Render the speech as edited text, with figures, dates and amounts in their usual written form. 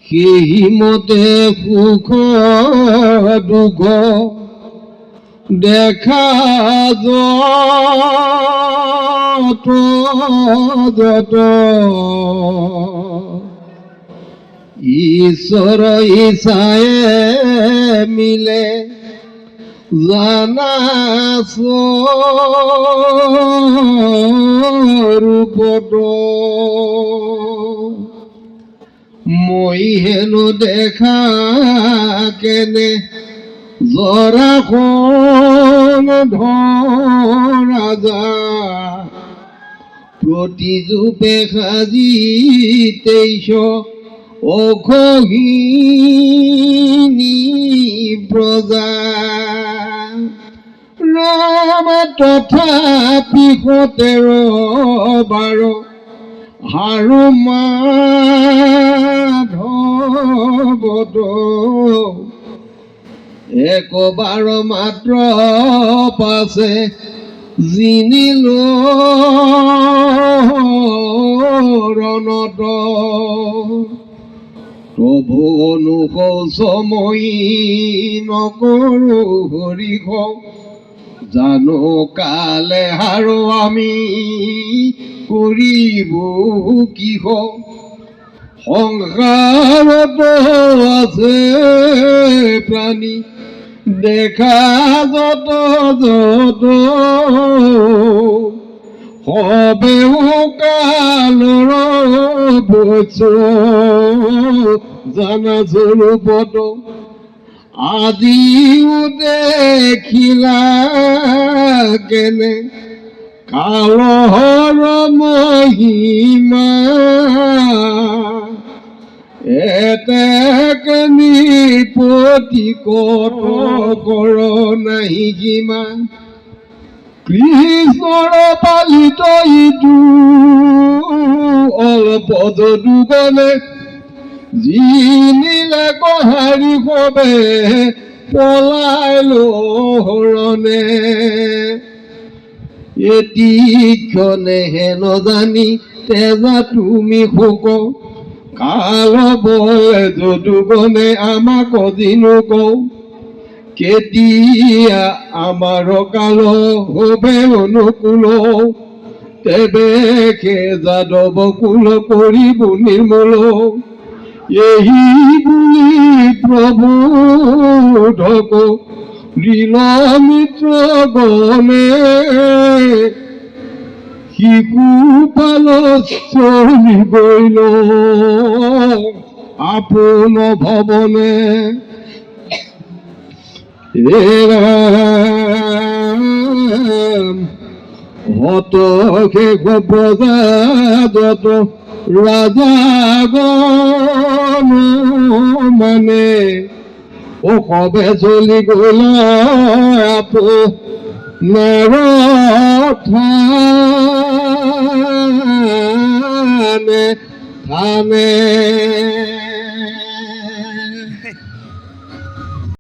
সেইমতে সুখ দুখ দেখা যত যত ঈশ্বৰ ইচ্ছায়ে মিলে জানা স্বৰূপত মই হেনো দেখা কেনে জৰাখন ধৰা যায় প্ৰতিজোপে সাজি 23 অঘহিনী প্ৰজা ৰাম তথাপি 17 আৰু মাধৱত একবাৰ মাত্ৰ পাছে জিনিলো ৰণত প্ৰভু অনুশোচময়ী নকৰো হৰিষ জানো কালে আৰু আমি কৰিব কিহ সংসাৰত আছে প্ৰাণী দেখা যত যত হবেও কালৰ বস্য জানা স্বৰূপত আজিও দেখিলা কেনে কালৰ মহিমা এতেক নিপতি কৰ নাহি সীমা কৃষ্ণৰ পালিত ইটো অল্প যদুগণে জিনিলে কহাৰি সবে পলাই লৰণে এটি ক্ষণে হেন জানি তেজা তুমি শোক কাল বলে যদুগণে আমাক দিনো কওঁ কেতিয়া আমাৰ কাল হবে অনুকূল তেবে খে যাদৱ কুল কৰিব নিৰ্মূল এই বুলি প্ৰভু ঢক দিল মিত্ৰ গণে শিশুপাল চলি গইল আপোন ভৱনে হত শেষ প্ৰজা যত ৰাজাগণ মানে সবে চলি গল আপোনাৰ থানে থানে